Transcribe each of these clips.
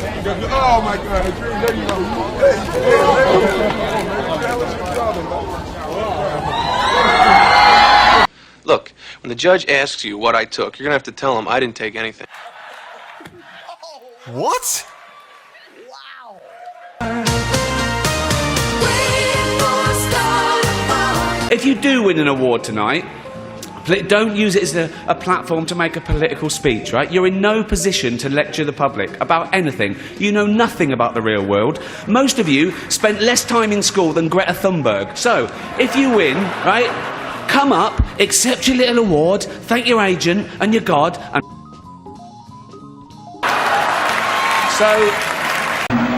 Oh my God! There you go. Look, when the judge asks you what I took, you're gonna have to tell him I didn't take anything. What? If you do win an award tonight, don't use it as a platform to make a political speech, right? You're in no position to lecture the public about anything. You know nothing about the real world. Most of you spent less time in school than Greta Thunberg. So, if you win, right, come up, accept your little award, thank your agent and your God, and... So...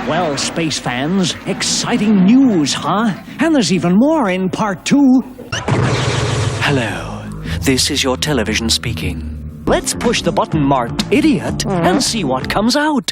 Well, space fans, exciting news, huh? And there's even more in part 2. Hello, this is your television speaking. Let's push the button marked idiot and see what comes out.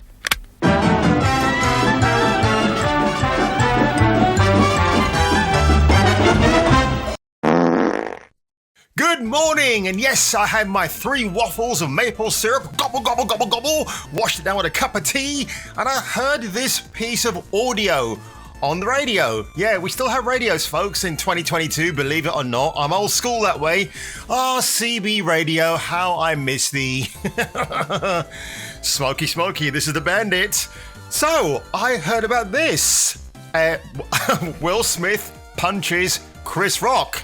Good morning, and yes, I had my 3 waffles of maple syrup, gobble, gobble, gobble, gobble, washed it down with a cup of tea, and I heard this piece of audio on the radio. Yeah, we still have radios, folks, in 2022, believe it or not. I'm old school that way. Oh, CB radio, how I miss thee. Smokey, Smokey, this is the Bandit. So, I heard about this. Will Smith punches Chris Rock.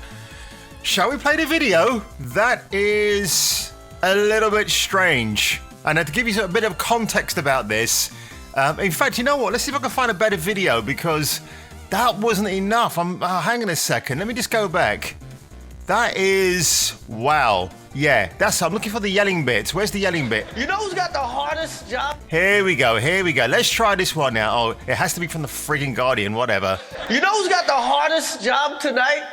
Shall we play the video? That is a little bit strange. And to give you a bit of context about this, in fact, you know what? Let's see if I can find a better video, because that wasn't enough. Hang on a second. Let me just go back. That is... wow. Yeah, I'm looking for the yelling bit. Where's the yelling bit? You know who's got the hardest job? Here we go. Let's try this one now. Oh, it has to be from the friggin' Guardian, whatever. You know who's got the hardest job tonight?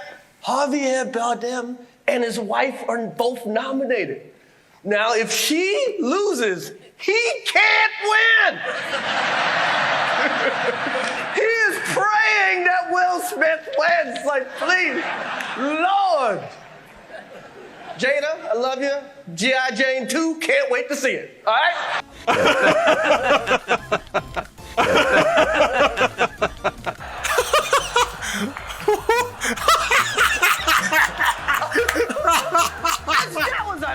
Javier Bardem and his wife are both nominated. Now, if she loses, he can't win. He is praying that Will Smith wins. Like, please, Lord. Jada, I love you. G.I. Jane 2, can't wait to see it. All right?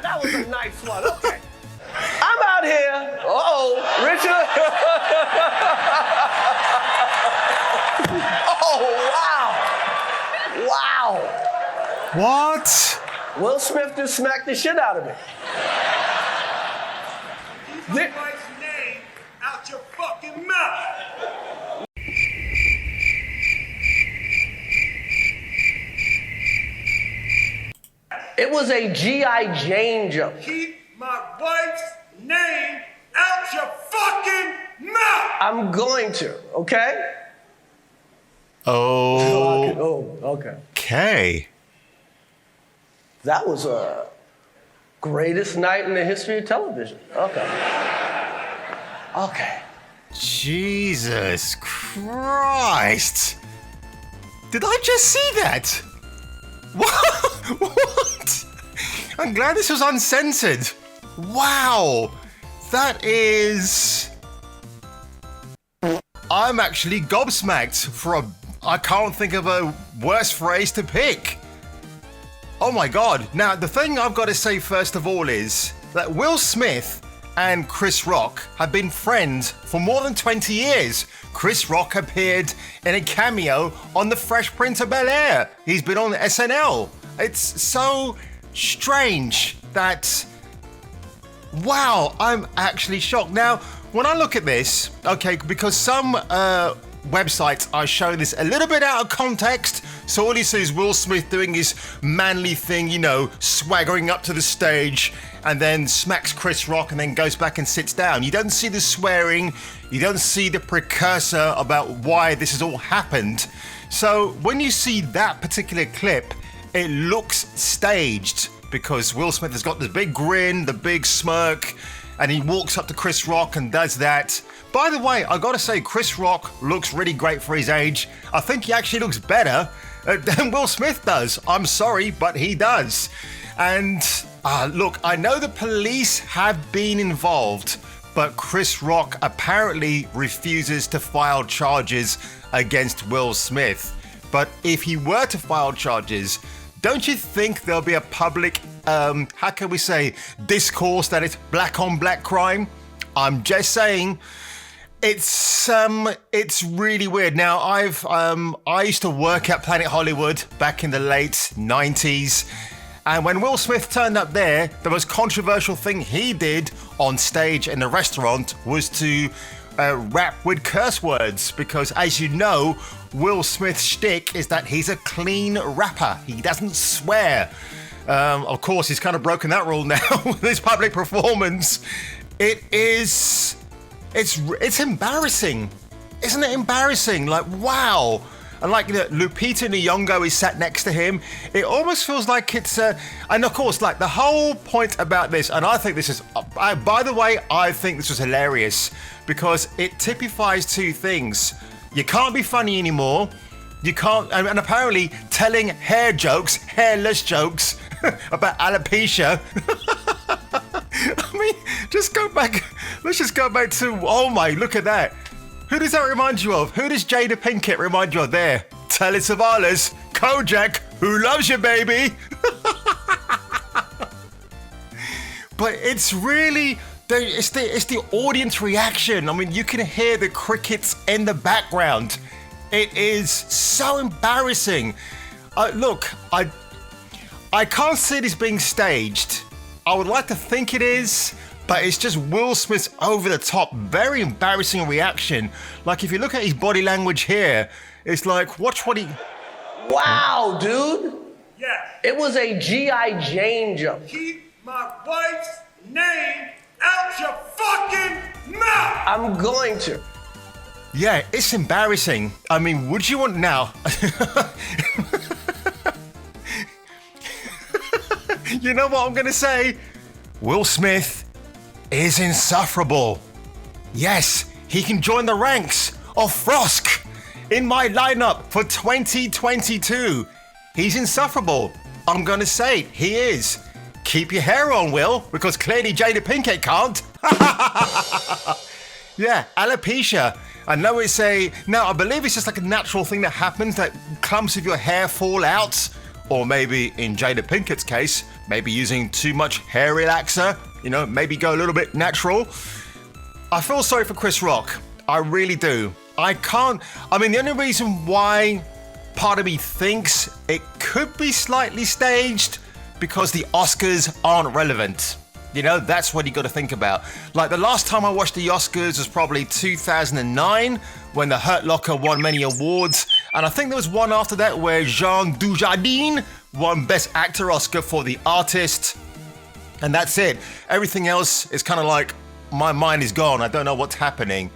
That was a nice one. Okay. I'm out here. Richard. Oh, wow. What? Will Smith just smacked the shit out of me. Keep my wife's name out your fucking mouth. It was a G.I. Jane joke. Keep my wife's name out your fucking mouth. I'm going to, okay? Oh. Okay. Okay. That was a greatest night in the history of television. Okay. Jesus Christ. Did I just see that? What? I'm glad this was uncensored. Wow. That is... I'm actually gobsmacked I can't think of a worse phrase to pick. Oh my God. Now, the thing I've got to say first of all is that Will Smith and Chris Rock have been friends for more than 20 years. Chris Rock appeared in a cameo on The Fresh Prince of Bel-Air. He's been on SNL. It's so strange that... wow, I'm actually shocked. Now, when I look at this, okay, because some websites are showing this a little bit out of context, so all you see is Will Smith doing his manly thing, you know, swaggering up to the stage, and then smacks Chris Rock and then goes back and sits down. You don't see the swearing, you don't see the precursor about why this has all happened. So when you see that particular clip, it looks staged, because Will Smith has got the big grin, the big smirk, and he walks up to Chris Rock and does that. By the way, I gotta say, Chris Rock looks really great for his age. I think he actually looks better than Will Smith does. I'm sorry, but he does. And look, I know the police have been involved, but Chris Rock apparently refuses to file charges against Will Smith. But if he were to file charges, don't you think there'll be a public, how can we say, discourse that it's black on black crime? I'm just saying, it's really weird. Now, I used to work at Planet Hollywood back in the late 90s. And when Will Smith turned up there, the most controversial thing he did on stage in the restaurant was to rap with curse words. Because as you know, Will Smith's shtick is that he's a clean rapper. He doesn't swear. Of course, he's kind of broken that rule now with his public performance. It's embarrassing. Isn't it embarrassing? Like, wow. And like, you know, Lupita Nyong'o is sat next to him. It almost feels like it's and of course, like the whole point about this, and I think this is, by the way, I think this was hilarious because it typifies two things. You can't be funny anymore. You can't, and apparently telling hairless jokes about alopecia. I mean, let's just go back to, oh my, look at that. Who does that remind you of? Who does Jada Pinkett remind you of there? Telly Savalas, Kojak, who loves you, baby? But it's really, it's the audience reaction. I mean, you can hear the crickets in the background. It is so embarrassing. Look, I can't see this being staged. I would like to think it is, but it's just Will Smith's over the top, very embarrassing reaction. Like if you look at his body language here, it's like, watch what he... Wow, dude. Yes. It was a G.I. Jane jump. Keep my wife's name out your fucking mouth! I'm going to. Yeah, it's embarrassing. I mean, would you want now? You know what I'm gonna say? Will Smith is insufferable. Yes, he can join the ranks of Frosk in my lineup for 2022. He's insufferable. I'm gonna say it, he is. Keep your hair on, Will, because clearly Jada Pinkett can't. Yeah, alopecia. I know it's now I believe it's just like a natural thing that happens, that clumps of your hair fall out. Or maybe in Jada Pinkett's case, maybe using too much hair relaxer, you know, maybe go a little bit natural. I feel sorry for Chris Rock. I really do. I mean, the only reason why part of me thinks it could be slightly staged because the Oscars aren't relevant. You know, that's what you got to think about. Like the last time I watched the Oscars was probably 2009 when The Hurt Locker won many awards. And I think there was one after that where Jean Dujardin won Best Actor Oscar for The Artist. And that's it. Everything else is kind of like, my mind is gone. I don't know what's happening.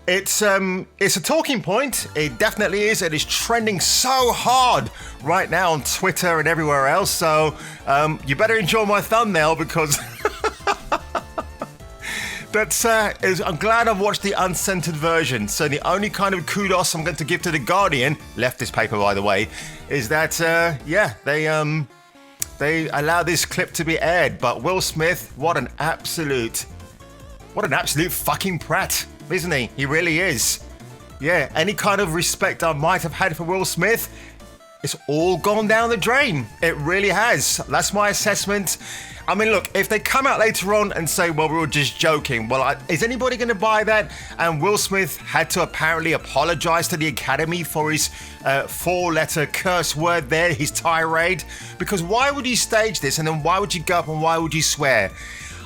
It's a talking point. It definitely is. It is trending so hard right now on Twitter and everywhere else. So you better enjoy my thumbnail because I'm glad I've watched the uncensored version. So the only kind of kudos I'm going to give to The Guardian, leftist paper by the way, is that they allow this clip to be aired. But Will Smith, what an absolute fucking prat, isn't he? He really is. Yeah, any kind of respect I might have had for Will Smith, it's all gone down the drain. It really has. That's my assessment. I mean, look, if they come out later on and say, well, we were just joking, well, is anybody going to buy that? And Will Smith had to apparently apologize to the Academy for his 4-letter curse word there, his tirade. Because why would you stage this? And then why would you go up and why would you swear?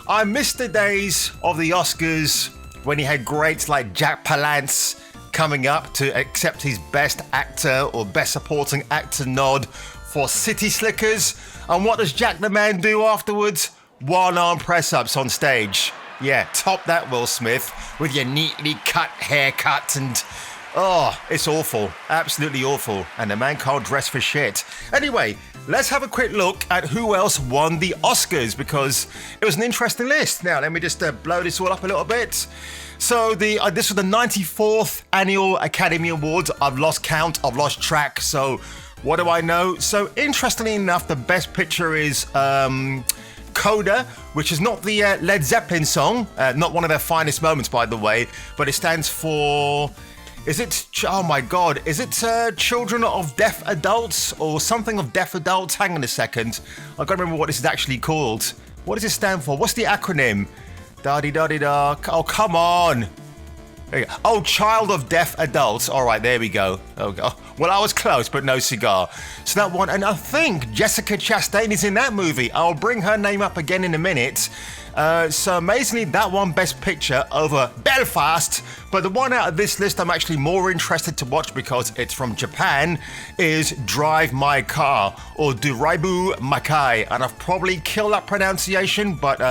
I miss the days of the Oscars when he had greats like Jack Palance coming up to accept his Best Actor or Best Supporting Actor nod for City Slickers. And what does Jack the Man do afterwards? One-arm press-ups on stage. Yeah, top that, Will Smith, with your neatly cut haircut and... oh, it's awful. Absolutely awful. And the man can't dress for shit. Anyway, let's have a quick look at who else won the Oscars because it was an interesting list. Now, let me just blow this all up a little bit. So this was the 94th Annual Academy Awards. I've lost count. I've lost track. So what do I know? So interestingly enough, the best picture is Coda, which is not the Led Zeppelin song, not one of their finest moments, by the way, but it stands for... Is it... Oh my God. Is it Children of Deaf Adults or something of Deaf Adults? Hang on a second. I can't remember what this is actually called. What does it stand for? What's the acronym? Da-di-da-di-da. Oh, come on. There you go. Oh, Child of Deaf Adults. All right, there we go. Okay. Well, I was close, but no cigar. So that one, and I think Jessica Chastain is in that movie. I'll bring her name up again in a minute. So amazingly, that one Best Picture over Belfast. But the one out of this list I'm actually more interested to watch because it's from Japan is Drive My Car, or Duraibu Makai. And I've probably killed that pronunciation, but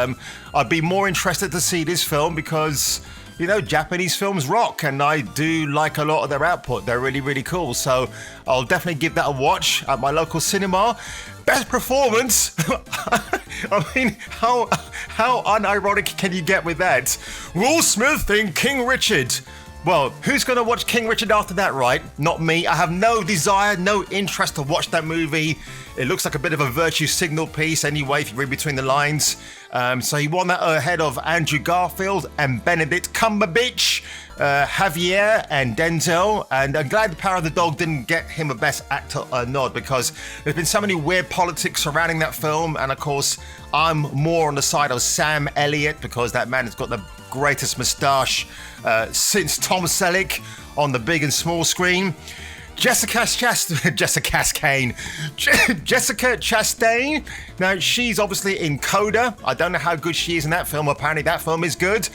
I'd be more interested to see this film because... You know, Japanese films rock, and I do like a lot of their output. They're really, really cool. So I'll definitely give that a watch at my local cinema. Best performance? I mean, how unironic can you get with that? Will Smith in King Richard. Well, who's going to watch King Richard after that, right? Not me. I have no desire, no interest to watch that movie. It looks like a bit of a virtue signal piece anyway, if you read between the lines. So he won that ahead of Andrew Garfield and Benedict Cumberbatch, Javier and Denzel. And I'm glad The Power of the Dog didn't get him a Best Actor nod because there's been so many weird politics surrounding that film. And of course, I'm more on the side of Sam Elliott because that man has got the greatest moustache since Tom Selleck on the big and small screen. Jessica Chastain. Now, she's obviously in Coda. I don't know how good she is in that film. Apparently, that film is good.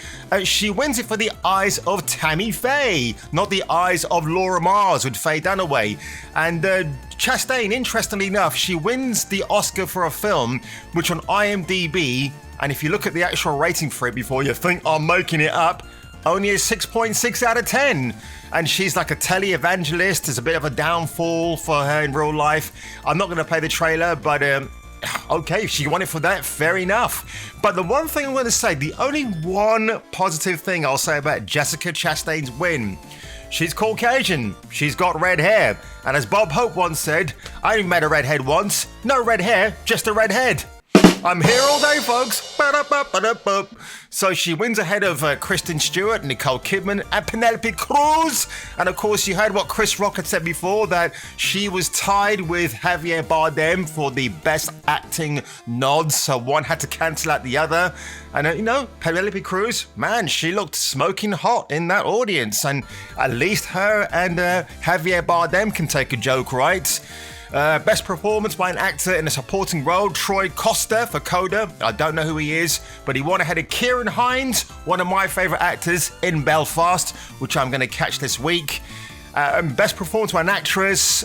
She wins it for the eyes of Tammy Faye, not the eyes of Laura Mars with Faye Dunaway. And Chastain, interestingly enough, she wins the Oscar for a film which on IMDb, and if you look at the actual rating for it before you think I'm making it up, only a 6.6 out of 10. And she's like a tele-evangelist. There's a bit of a downfall for her in real life. I'm not going to play the trailer, but okay, if she won it for that, fair enough. But the one thing I'm going to say, the only one positive thing I'll say about Jessica Chastain's win, she's Caucasian. She's got red hair. And as Bob Hope once said, I only met a redhead once. No red hair, just a red head. I'm here all day, folks. Ba-da-ba-ba-da-ba. So she wins ahead of Kristen Stewart, Nicole Kidman, and Penelope Cruz. And of course, you heard what Chris Rock had said before, that she was tied with Javier Bardem for the Best Acting nods. So one had to cancel out the other. And you know, Penelope Cruz, man, she looked smoking hot in that audience. And at least her and Javier Bardem can take a joke, right? Best performance by an actor in a supporting role, Troy Costa for Coda. I don't know who he is, but he won ahead of Kieran Hines, one of my favourite actors in Belfast, which I'm going to catch this week. Best performance by an actress,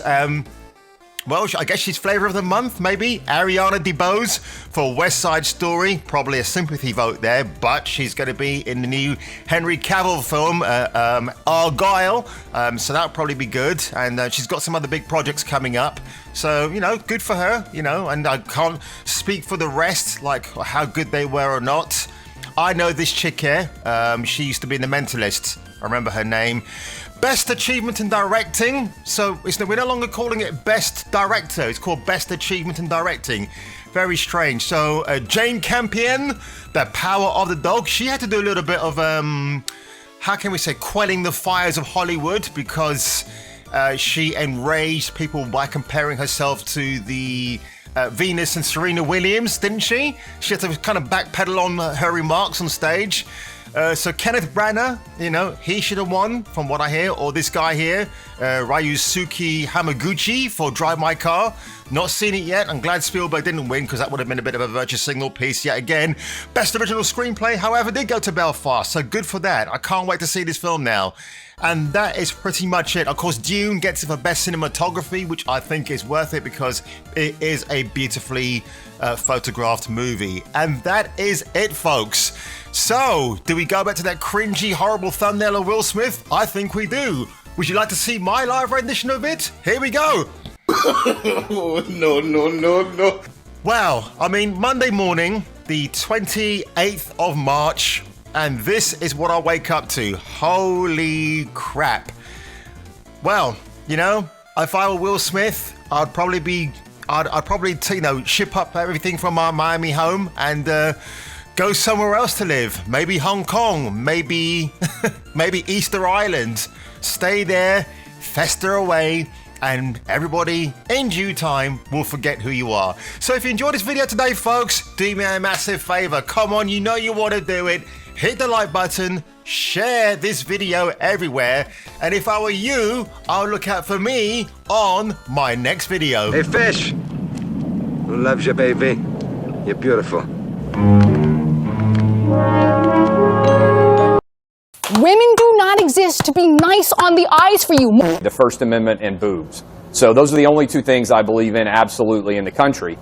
well, I guess she's Flavour of the Month, maybe. Ariana DeBose for West Side Story. Probably a sympathy vote there, but she's going to be in the new Henry Cavill film, Argyle. So that'll probably be good. And she's got some other big projects coming up. So, you know, good for her, you know. And I can't speak for the rest, like how good they were or not. I know this chick here. She used to be in The Mentalist. I remember her name. Best Achievement in Directing. So we're no longer calling it Best Director. It's called Best Achievement in Directing. Very strange. So Jane Campion, The Power of the Dog. She had to do a little bit of, how can we say, quelling the fires of Hollywood because she enraged people by comparing herself to the Venus and Serena Williams, didn't she? She had to kind of backpedal on her remarks on stage. So Kenneth Branagh, you know, he should have won from what I hear, or this guy here, Ryusuke Hamaguchi for Drive My Car. Not seen it yet. I'm glad Spielberg didn't win because that would have been a bit of a virtue signal piece yet again. Best Original Screenplay, however, did go to Belfast, so good for that. I can't wait to see this film now. And that is pretty much it. Of course, Dune gets it for Best Cinematography, which I think is worth it because it is a beautifully photographed movie. And that is it, folks. So, do we go back to that cringy, horrible thumbnail of Will Smith? I think we do. Would you like to see my live rendition of it? Here we go. No. Well, I mean, Monday morning, the 28th of March, and this is what I wake up to. Holy crap. Well, you know, if I were Will Smith, I'd probably be I'd probably, ship up everything from our Miami home and go somewhere else to live. Maybe Hong Kong, maybe Easter Island. Stay there, fester away, and everybody in due time will forget who you are. So if you enjoyed this video today, folks, do me a massive favor. Come on, you know you want to do it. Hit the like button, share this video everywhere, and if I were you, I'll look out for me on my next video. Hey, Fish. Who loves you, baby? You're beautiful. Women do not exist to be nice on the eyes for you. The First Amendment and boobs. So those are the only two things I believe in absolutely in the country.